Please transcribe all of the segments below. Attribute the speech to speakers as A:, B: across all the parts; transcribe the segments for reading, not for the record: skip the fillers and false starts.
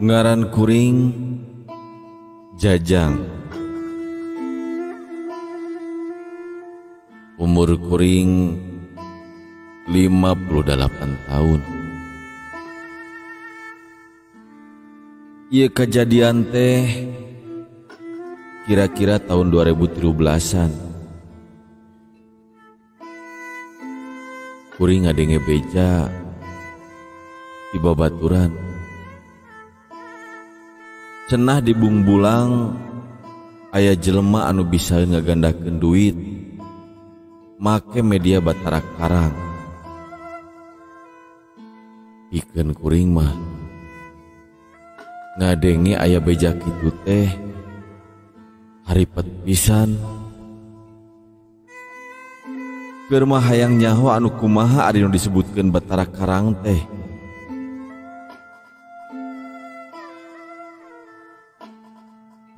A: Ngaran kuring Jajang. Umur kuring 58 tahun. Ieu kejadian teh kira-kira tahun 2013-an. Kuring ngadenge beja di babaturan. Cenah di Bungbulang aya jelema anu bisa ngagandakeun duit make media Batara Karang. Pikeun kuring mah ngadenge aya beja kitu teh haripet pisan. Keur mah hayang nyaho anu kumaha ari nu disebutkeun Batara Karang teh.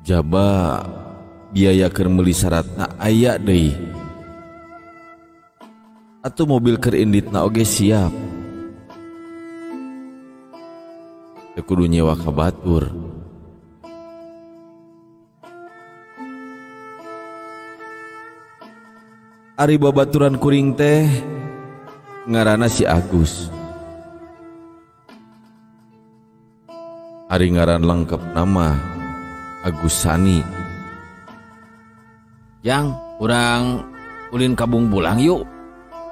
A: Jaba biaya keur meuli syaratna aya deui. Atuh mobil keur inditna oge siap. Teu kudu nyewa ka batur. Ari babaturan kuring teh ngaranna si Agus. Ari ngaran lengkep nama Agus Sani.
B: Yang urang ulin ka Bungbulang yuk.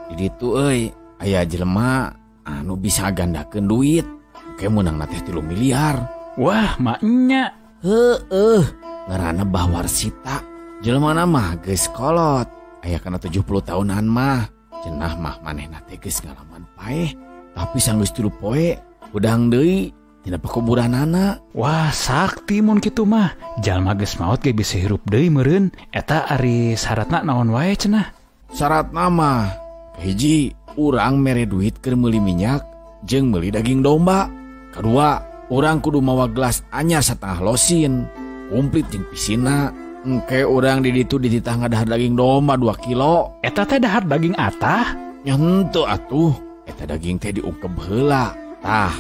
B: Di ditu euy aya jelema anu bisa gandakeun duit. Oke meunang na teh 3 miliar.
C: Wah, maknya.
B: Heueuh, ngaranna Bahwarsita. Jelema mah geus kolot. Aya kana 70 tahunan mah. Cenah mah manehna teh geus ngalaman paeh. Tapi sanggeus 3 poe udang deui tina pekuburanana.
C: Wah, sakti mun kitu mah. Jalma geus maot ge bisa hirup deui meureun. Eta ari syaratna naon wae cenah?
B: Syaratna mah hiji urang mere duit keur meuli minyak jeung meuli daging domba. Kedua, urang kudu mawa gelas anyar satengah losin, kumplit jeung pisina. Engke urang di ditu dititah ngadahar daging domba 2 kilo.
C: Eta teh dahar daging atah?
B: Nya henteu atuh, eta daging teh diungkep heula. Tah,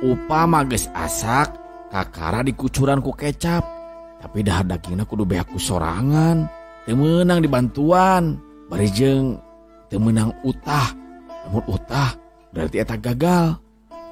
B: upama geus asak, kakara dikucuran ku kecap. Tapi dahar dagingna kudu beak ku sorangan. Teu meunang dibantuan. Bari jeung teu meunang utah. Lamun utah berarti eta gagal.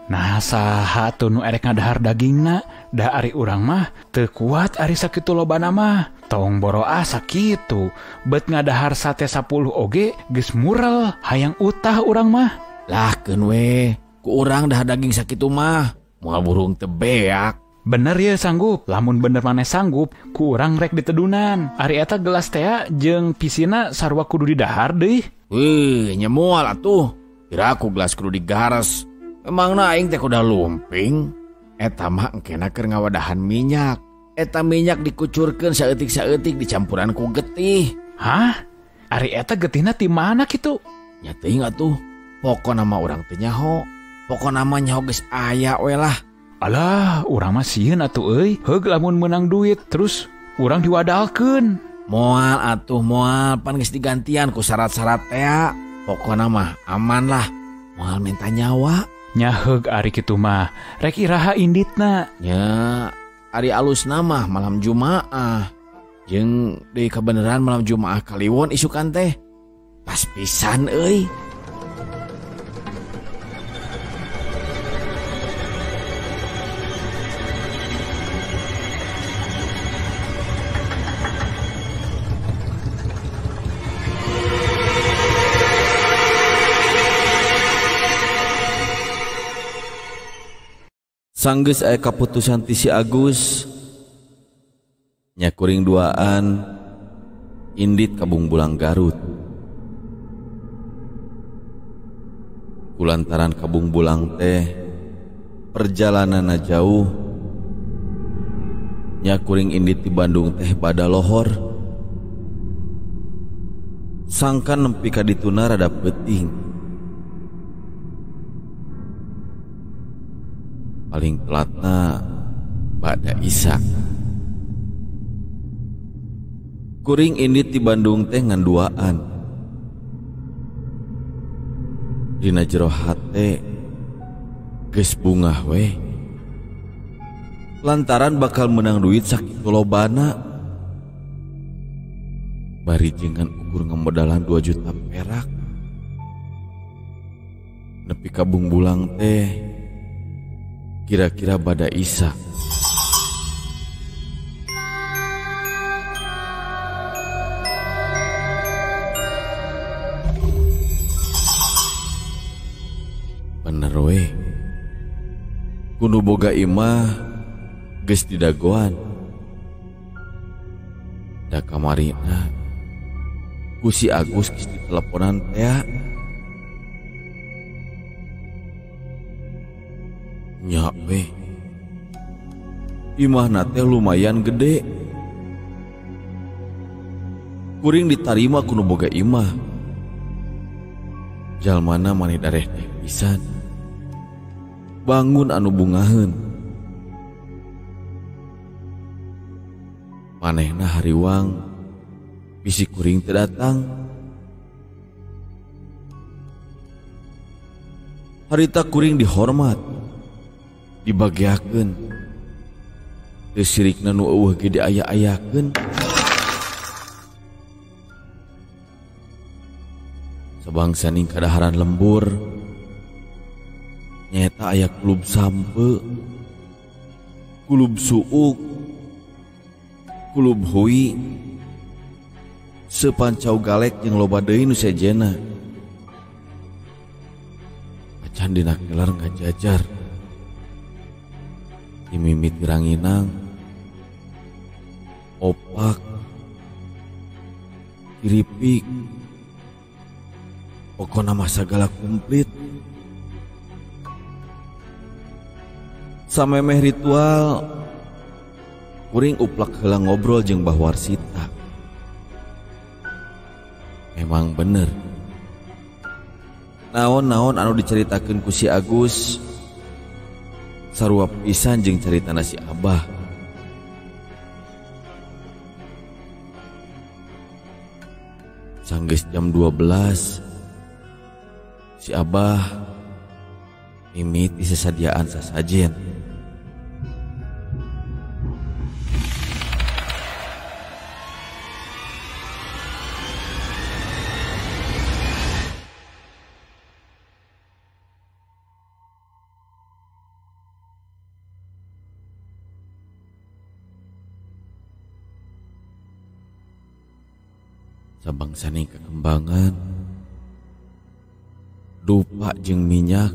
C: Nah, saha atuh nu erek ngadahar dagingna? Da ari urang mah teu kuat ari sakitu lobana mah. Tong boro sakitu. Bet ngadahar sate 10 oge geus murel. Hayang utah urang mah.
B: Lah keun we, ku urang dahar daging sakitu mah moal burung teu beak.
C: Bener ya sanggup. Lamun bener maneh sanggup, ku urang rek ditedunan. Ari eta gelas tea jeung pisina sarua kudu didahar deui.
B: Wih, nya moal atuh. Kira aku gelas kudu digares. Emangna aing teh kuda lumping. Eta mah engkena keur ngawadahan minyak. Eta minyak dikucurkeun saeutik-saeutik dicampuran ku getih.
C: Hah? Ari eta getihna ti mana kitu?
B: Nya teuing atuh. Pokona mah urang teu nyaho. Pokona mah nyaho geus aya we lah.
C: Alah, urang mah sieun atuh euy. Heug lamun meunang duit terus urang diwadalkeun.
B: Moal atuh moal pan geus digantian ku syarat-syarat teh. Pokona mah aman lah. Moal minta nyawa.
C: Nya heug ari kitu mah rek iraha inditna.
B: Nya ari alusna mah malam Jumaah. Jeung deui kabeneran malam Jumaah Kaliwon isukan teh. Pas pisan euy.
A: Sanggeus aya kaputusan ti si Agus, nya kuring duaan indit ka Bungbulang Garut. Kulantaran ka Bungbulang teh perjalananna jauh, nya kuring indit di Bandung teh bada lohor. Sangkan nempi ka dituna rada peuting. Paling telatna bada Isa. Kuring indit di Bandung teh ngan duaan. Dina jero hate geus bungah we. lantaran bakal menang duit sakitu lobana. Bari jengan ukur ngemodalan 2 juta perak. Nepi kabung bulang teh kira-kira bada isa. Bener we, kudu boga imah geus didagoan. Da kamarina ku si Agus geus diteleponan teh. Nya we, imahna teh lumayan gede. Kuring ditarima kudu boga imah. Jalmana maneh dareh teh pisan. Bangun anu bungaheun. Manehna hariwang bisi kuring teu datang. Harita kuring dihormat, dibagiakeun. Teu sirikna nu eueuh ge diaya-ayakeun. Sabangsa ning kadaharan lembur nyata aya kulub sampe, kulub suuk, kulub hui, sepancau galek jeung loba deui nu sejena. Acan dina kelar ngajajar, dimimiti ranginang, opak, kiripik, pokona mah sagala komplit. Samemeh ritual, kuring uplak heula ngobrol jeung Mbah Warsita. Memang bener, naon-naon anu diceritakeun ku si Agus sarua pisan jeung caritana si Abah. Sanggeus jam 12, si Abah mimiti sesadiaan sasajen. Sabangsaning kekembangan, dupa jeung minyak,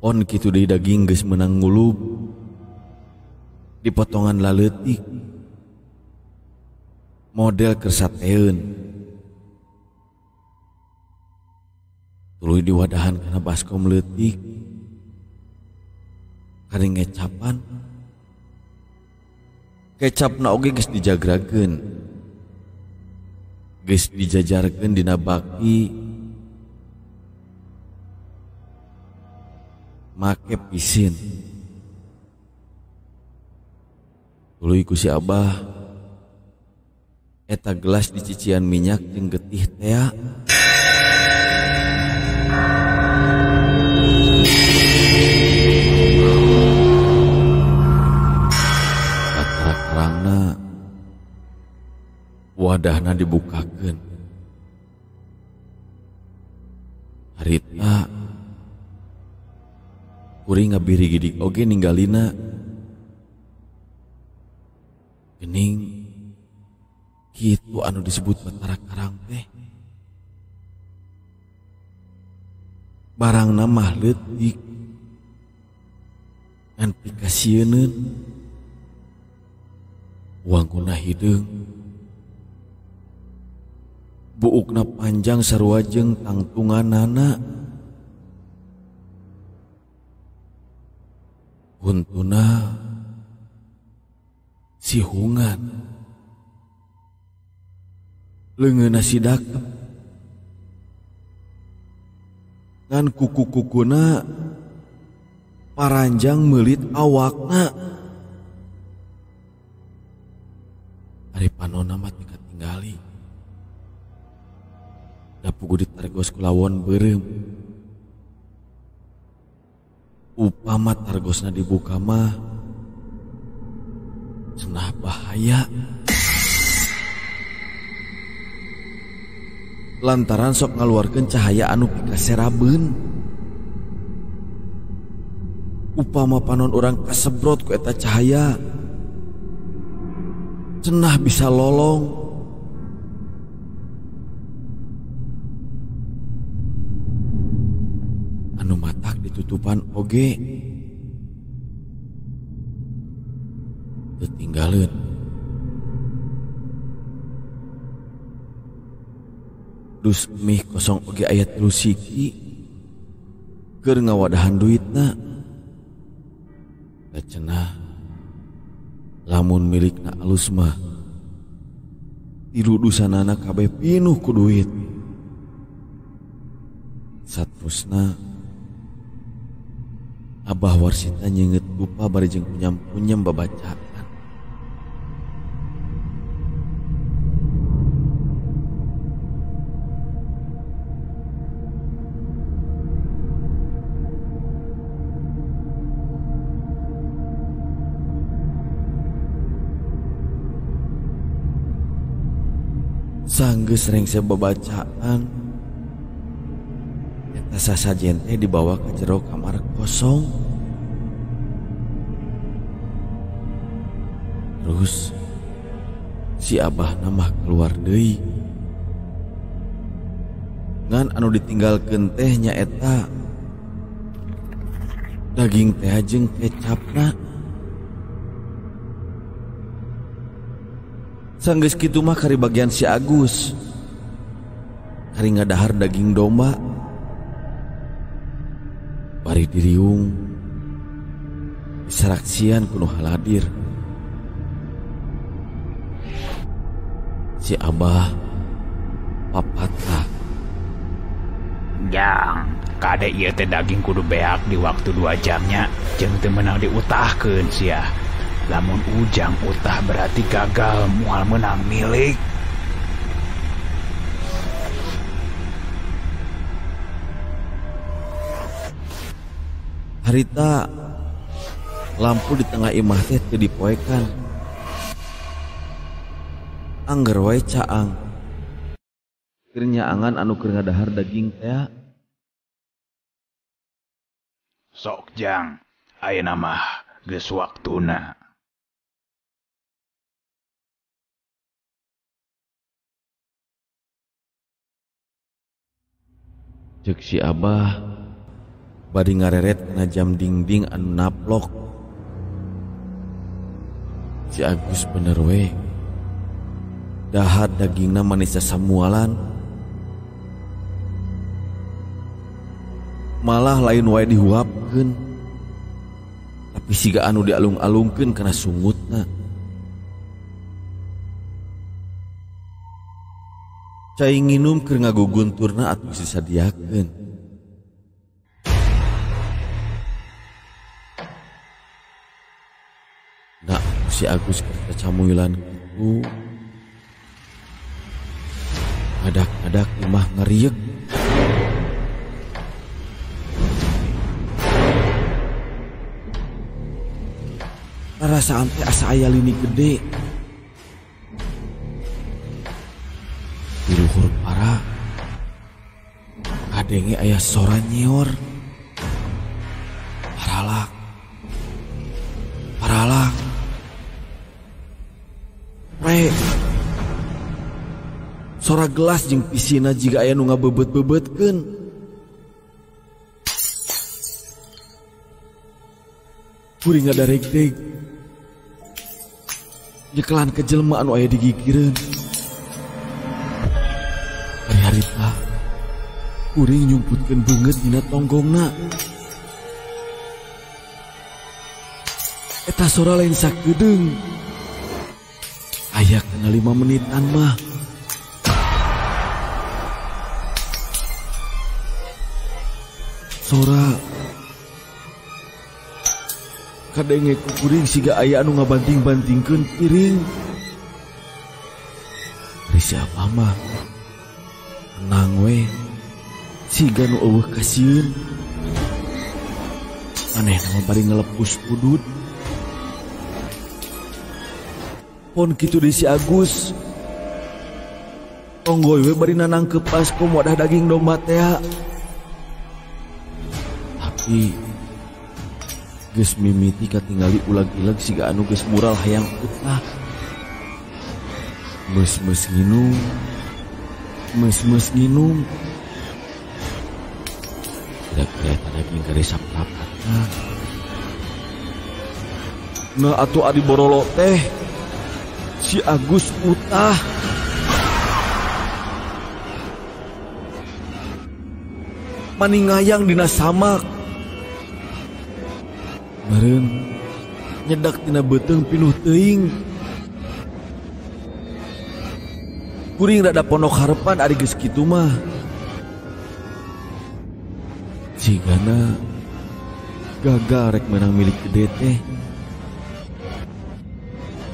A: on kitu deui daging geus meunang ngulub, dipotongan laleutik, model keur sateun, tuluy diwadahan kana baskom leutik, kari ngecapan, kecapna oge geus dijagrakeun. Geus dijajarkeun dina baki, make pisin. Tuluy ku si Abah eta gelas dicician minyak jeung getih tea. Katerang-terangna wadahna dibukakeun. Harita kuring ngabiri gidik oge ninggalina. Geuning kitu anu disebut Batara Karang teh. Barangna mah leutik ngan pikasieun. Wanguna hideung, buukna panjang sarua jeung tangtunganana. Kuntuna sihungan, leungeunna sidakep, ngan kuku-kukuna paranjang meulit awakna. Ari panonna mah tingkat tinggali, da pugu ditaregos ku lawon beureum. upama targosna dibuka mah cenah bahaya. Lantaran sok ngaluarkeun cahaya anu pikaserabeun. Upama panon orang kasebrot ku eta cahaya, cenah bisa lolong. Anu matak ditutupan oge teu tinggalin. Dus mih kosong oge aya 3 siki keur ngawadahan duitna. Da cenah lamun milikna alus mah tilu dusanana kabeh pinuh ku duit. Saterusna Abah Warsita nyenget lupa bari jeung punyam-punyam babacaan. Sanggeus rengse babacaan, eta sasajen teh dibawa ke jero kamar kosong. Terus si Abah namah keluar deui. Ngan anu ditinggalkeun teh nyaeta daging teh jeung kecapna. Sanggeus kitu mah kari bagian si Agus kari ngadahar daging domba bari diriung disaraksian kuno haladir. Si Abah papatah,
C: Jang, kade ieu teh daging kudu beak di waktu 2 jamnya, jeung teu meunang diutahkeun sia. Lamun ujang utah berarti gagal moal menang milik.
A: Harita lampu di tengah imah teh teu dipoekan. Angger wae caang. Keur nyaangan anu keur ngadahar daging teh.
C: Sok Jang, ayeuna mah geus waktuna.
A: Cek si Abah bari ngareret kana jam dingding anu naplok. Si Agus bener we dahar dagingna manis samualan. Malah lain wae dihuapkeun, tapi siga anu dialung-alungkeun kana sungutna. Cai nginum keur ngagugunturna atuh disadiakeun. Da si Agus keur camuilan kitu. Ngadak-ngadak imah ngarieg. Rasaan teh asa aya lini gede. Di luhur para kadenge aya sora nyeor. Paralak. Paralak. Pre. Sora gelas jeung pisina jiga aya nu ngabebet-bebetkeun. Kuring ngadareg-deg. Nyekelan ke jelema anu aya di gigireun. Harita kuring nyumputkeun beungeut dina tonggongna. Eta sora lain sakedeung. Aya kana 5 menitan mah. Sora kadenge ku kuring siga aya anu ngabanting-bantingkeun piring. Ari siapa mah tenang we, siga nu eueuh kasieun. Maneh nama bari ngelepus udut. Pon kitu di si Agus. Onggoy we bari nanangkep baskom wadah daging domba teh. Tapi geus mimiti katingali ulag-ilag siga anu geus mural hayang utah. Mes-mes nginum. Kira-kira daging kari saprapatna. Nah atuh adi borolo teh si Agus utah. Maningayang dina samak. Meureun nyedak tina beuteung pinuh teuing. Kuring rada pondok harepan ari geus kitu mah. Cigana gagal rek menang milik gede teh.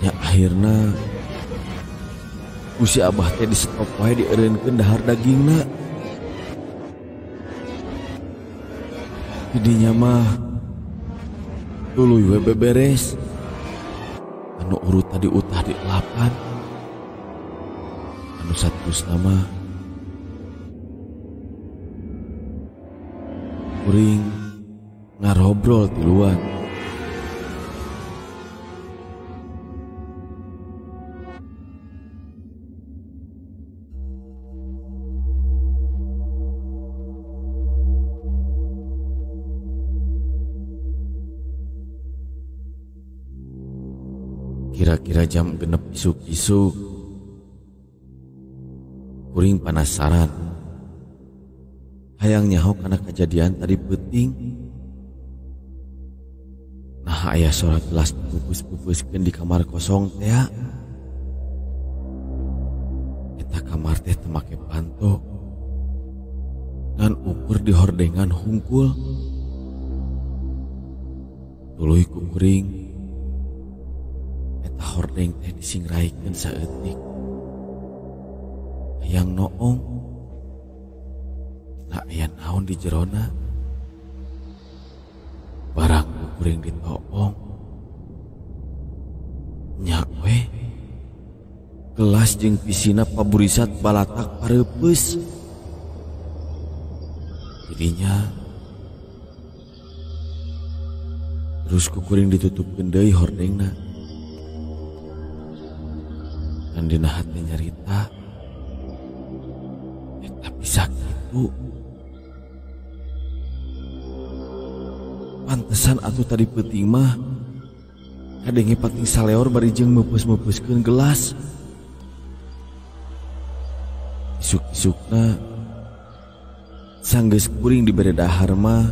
A: Ya akhirna ku si Abah teh di stop wae dieureunkeun dahar dagingna. Didinya mah tuluy we beberes. Anu urut tadi utah di 8. Anu saterusna mah kuring ngarobrol tiluan. Kira-kira jam 6 isuk-isuk. Kuring penasaran. Hayang nyaho kana kejadian tadi peuting. Nah aya suara gelas dipupus-pupuskeun di kamar kosong teh. Eta kamar teh teu make panto. Dan ukur di hordengan hungkul. Tuluy ku kuring. Eta hordeng teh disingraikeun saeutik. Hayang noong. Na aya naon di jerona. Barang kuring ditoong. Nya we. Gelas jeung pisina paburisat balatak pareupes. Jadinya terus kuring ditutupkeun deui hordengna. Dan dina hati nyarita eta bisa gitu. Pantesan atuh tadi peuting mah kadenge pating saleor bari jeung meupus-meupuskeun gelas. Isuk-isukna sanggeus kuring dibere dahar mah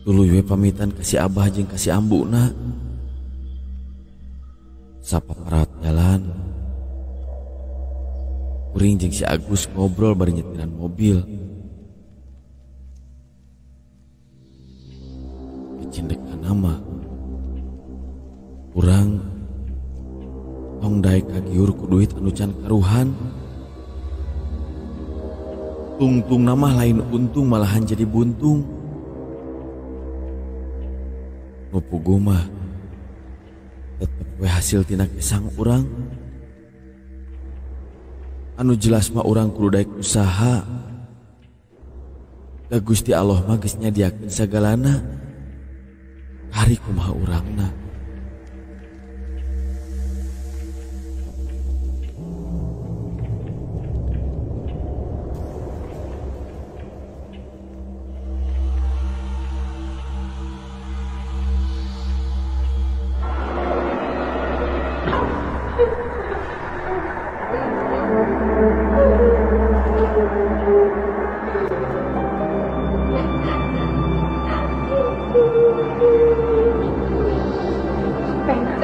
A: tuluy we pamitan ka si Abah jeung ka si ambuna. Sapaparat jalan kuring jeung si Agus ngobrol bari nyetiran mobil. Kecendekan nama urang tong daek kagiur ku duit anu can karuhan. Tungtung nama lain untung malahan jadi buntung. Nu puguh mah tetep we hasil tina kesang urang. Anu jelas mah urang kudu daek usaha. Da Gusti Allah mah geus nyadiakeun sagalana. Hari kumaha urangna.
D: Pengen